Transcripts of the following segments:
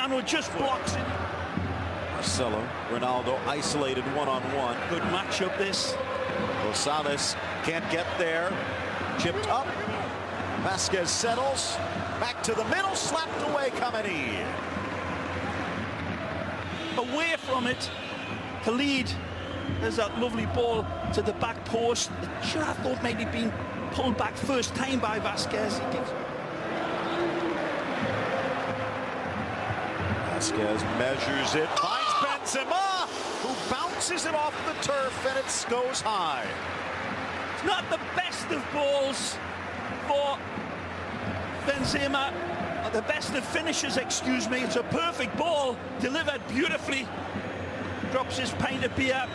Cristiano just blocks it. Marcelo, Ronaldo isolated one-on-one. Good matchup this. Rosales can't get there. Chipped up. Vasquez settles. Back to the middle. Slapped away Kameni. Away from it. Khalid. There's that lovely ball to the back post. It should have thought maybe been pulled back first time by Vasquez. Vasquez measures it. Finds Benzema, who bounces it off the turf, and it goes high. It's not the best of balls for Benzema. The best of finishes, excuse me. It's a perfect ball, delivered beautifully. Drops his pint of beer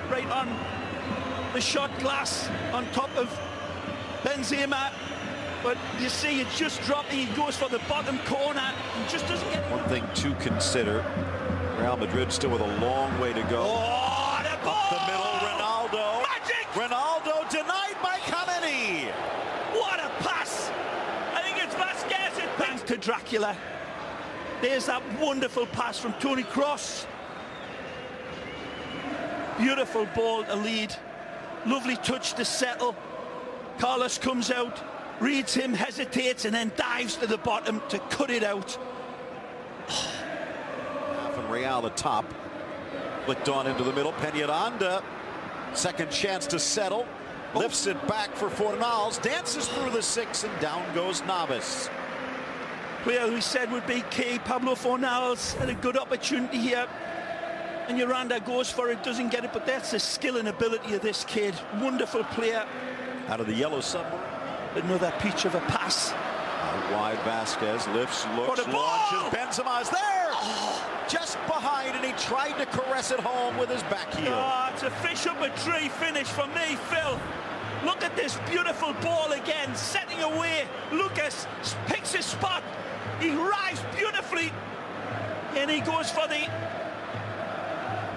right on the shot glass on top of Benzema. But you see, it's just dropping. He goes for the bottom corner and just doesn't get it. One thing to consider, Real Madrid still with a long way to go. Oh, the ball! Up the middle, Ronaldo. Magic! Ronaldo denied by Kameni. What a pass! I think it's Vasquez. Thanks to Dracula. There's that wonderful pass from Toni Kroos. Beautiful ball to lead. Lovely touch to settle. Carlos comes out, reads him, hesitates, and then dives to the bottom to cut it out. From Real atop. Flicked on into the middle. Peñaranda. Second chance to settle. Lifts it back for Fornals. Dances through the six, and down goes Navas. Player we said would be key. Pablo Fornals had a good opportunity here. And Miranda goes for it, doesn't get it, but that's the skill and ability of this kid. Wonderful player. Out of the yellow submarine. Another peach of a pass. Out wide, Vasquez lifts, looks, launches. Benzema's there! Just behind, and he tried to caress it home with his back heel. Oh, it's a fish up a tree finish for me, Phil. Look at this beautiful ball again, setting away. Lucas picks his spot. He arrives beautifully, and he goes for the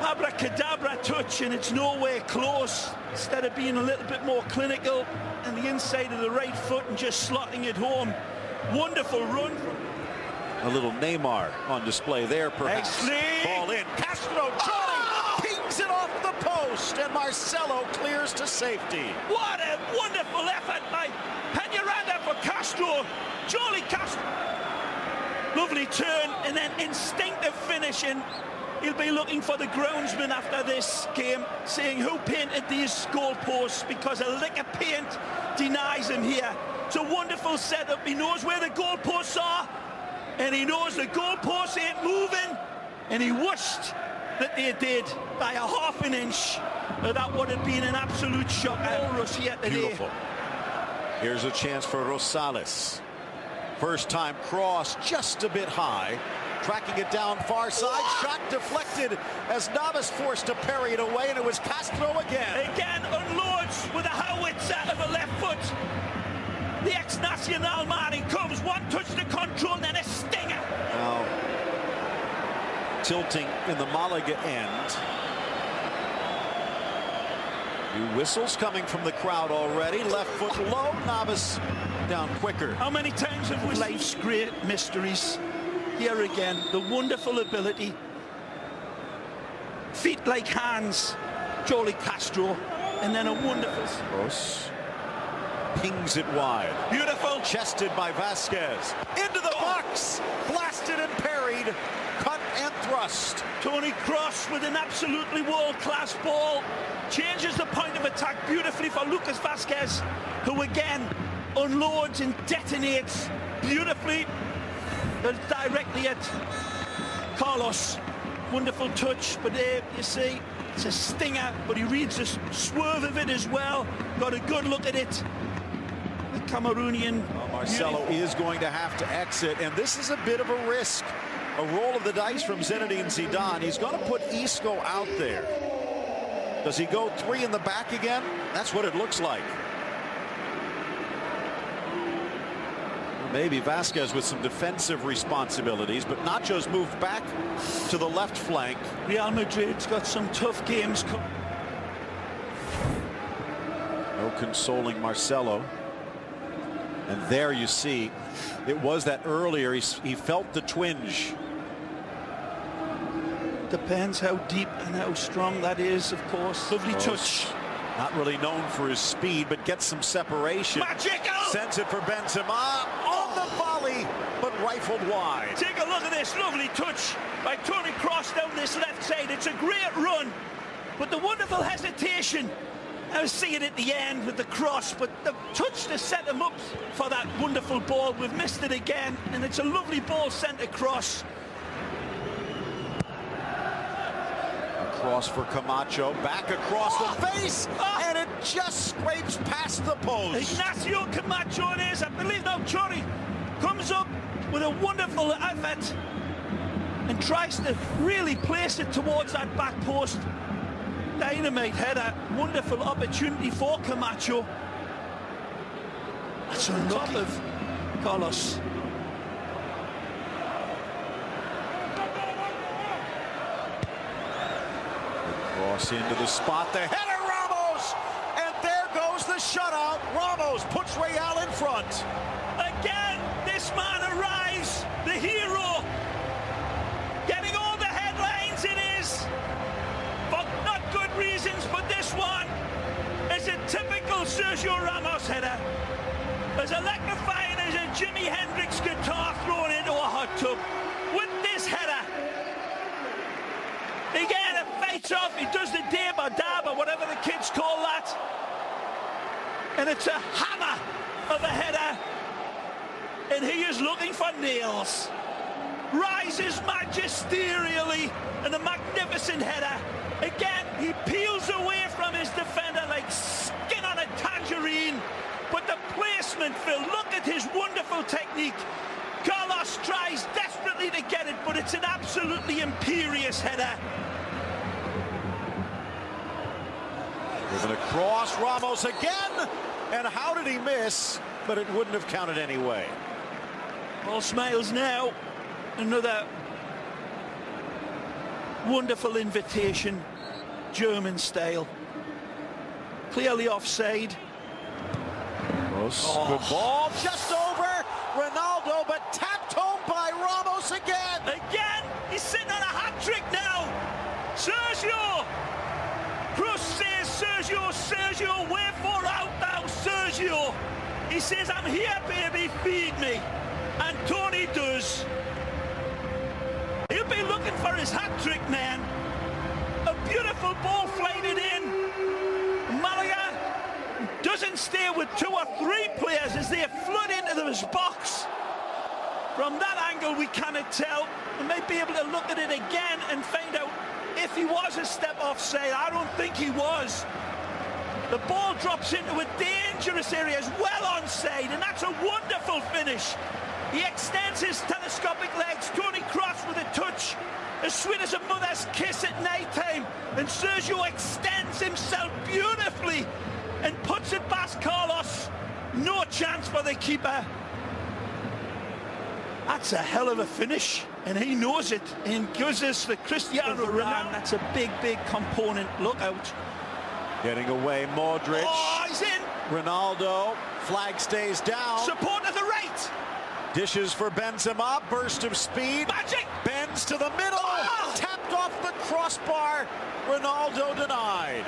abracadabra touch, and it's nowhere close. Instead of being a little bit more clinical and the inside of the right foot and just slotting it home. Wonderful run. A little Neymar on display there, perhaps. Ball in. Castro trying, pings it off the post, and Marcelo clears to safety. What a wonderful effort by Peñaranda for Castro. Jolie Castro. Lovely turn and then instinctive finishing. He'll be looking for the groundsman after this game, saying who painted these goalposts, because a lick of paint denies him here. It's a wonderful setup. He knows where the goalposts are, and he knows the goalposts ain't moving, and he wished that they did by a half an inch. That would have been an absolute shock. Here today. Beautiful. Here's a chance for Rosales. First time cross, just a bit high. Tracking it down far side, shot deflected as Navas forced to parry it away, and it was Castro again. Again unloads with a howitzer of a left foot. The ex-Nacional man, he comes, one touch to control, and then a stinger. Now, tilting in the Malaga end. New whistles coming from the crowd already. Left foot low, Navas down quicker. How many times have we life's great mysteries? Here again, the wonderful ability. Feet like hands, Jolie Castro, and then a wonderful... Gross. Pings it wide. Beautiful. Chested by Vasquez. Into the box. Blasted and parried. Cut and thrust. Toni Kroos with an absolutely world-class ball. Changes the point of attack beautifully for Lucas Vasquez, who again unloads and detonates beautifully. Directly at Carlos. Wonderful touch, but there you see it's a stinger, but he reads the swerve of it as well. Got a good look at it. The Cameroonian. Well, Marcelo is going to have to exit, and this is a bit of a risk. A roll of the dice from Zinedine Zidane. He's going to put Isco out there. Does he go three in the back again? That's what it looks like. Maybe Vasquez with some defensive responsibilities, but Nacho's moved back to the left flank. Real Madrid's got some tough games. No consoling Marcelo. And there you see, it was that earlier, he felt the twinge. Depends how deep and how strong that is, of course. Lovely touch. Not really known for his speed, but gets some separation. Magical! Sends it for Benzema on the volley, but rifled wide. Take a look at this lovely touch by Toni Kroos down this left side. It's a great run, but the wonderful hesitation. I was seeing it at the end with the cross, but the touch to set him up for that wonderful ball. We've missed it again, and it's a lovely ball sent across. Cross for Camacho, back across the face, and it just scrapes past the post. Ignacio Camacho it is. I believe now Chori comes up with a wonderful effort and tries to really place it towards that back post. Dynamite header, wonderful opportunity for Camacho. That's unlucky of Carlos. Cross into the spot, the header, Ramos! And there goes the shutout. Ramos puts Real in front. Again, this man arrives, the hero. Getting all the headlines it is. For not good reasons, but this one is a typical Sergio Ramos header. As electrifying as a Jimi Hendrix guitar thrown into a hot tub. With this header, again, it fights off. He does the dab or dab or whatever the kids call that. And it's a hammer of a header. And he is looking for nails. Rises magisterially in a magnificent header. Again, he peels away from his defender like skin on a tangerine. But the placement, Phil, look at his wonderful technique. Carlos tries desperately to get it, but it's an absolutely imperious header. With a cross, Ramos again. And how did he miss? But it wouldn't have counted anyway. All smiles now. Another wonderful invitation, German style. Clearly offside. Good ball, just over Ronaldo, but tapped home by Ramos again. Again, he's sitting on a hat-trick now. Sergio! Kroos says, Sergio, wherefore out thou, Sergio? He says, I'm here, baby, feed me. And Tony does. He'll be looking for his hat-trick, man. A beautiful ball flighted in. Malaga doesn't stay with 2 or 3 players as they flood into his box. From that angle, we cannot tell. We might be able to look at it again and find out if he was a step offside. I don't think he was. The ball drops into a dangerous area as well onside, and that's a wonderful finish. He extends his telescopic legs. Toni Kroos with a touch as sweet as a mother's kiss at night time, and Sergio extends himself beautifully and puts it past Carlos. No chance for the keeper. That's a hell of a finish, and he knows it, and gives us the Cristiano Ronaldo. That's a big, big component. Look out. Getting away, Modric. Oh, he's in. Ronaldo. Flag stays down. Support to the right. Dishes for Benzema. Burst of speed. Magic. Bends to the middle. Oh! Tapped off the crossbar. Ronaldo denied.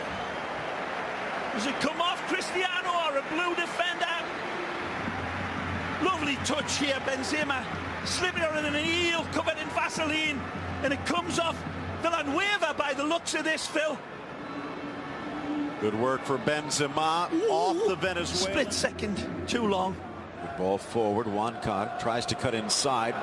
Does it come off Cristiano or a blue defender? Lovely touch here, Benzema. Slipping her in an eel covered in Vaseline. And it comes off Villanueva by the looks of this, Phil. Good work for Benzema. Ooh. Off the Venezuelan. Split second, too long. Good ball forward. Juancon tries to cut inside.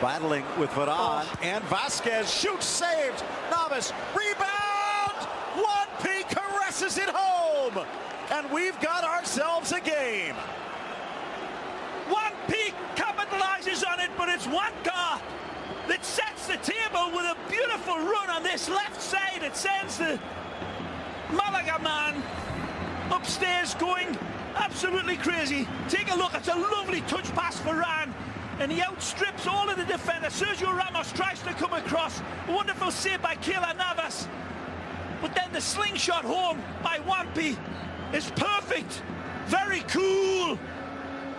Battling with Varane. And Vasquez shoots, saved. Navas, rebound! 1P caresses it home. And we've got ourselves a game. 1P capitalizes on it, but it's Juancon that sets the table with a beautiful run on this left side. It sends the Malaga man upstairs going absolutely crazy. Take a look, it's a lovely touch pass for Varane, and he outstrips all of the defenders. Sergio Ramos tries to come across. A wonderful save by Keylor Navas. But then the slingshot home by 1P is perfect. Very cool.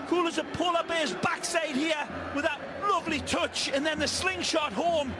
Cool as a polar bear's backside here with that lovely touch, and then the slingshot home.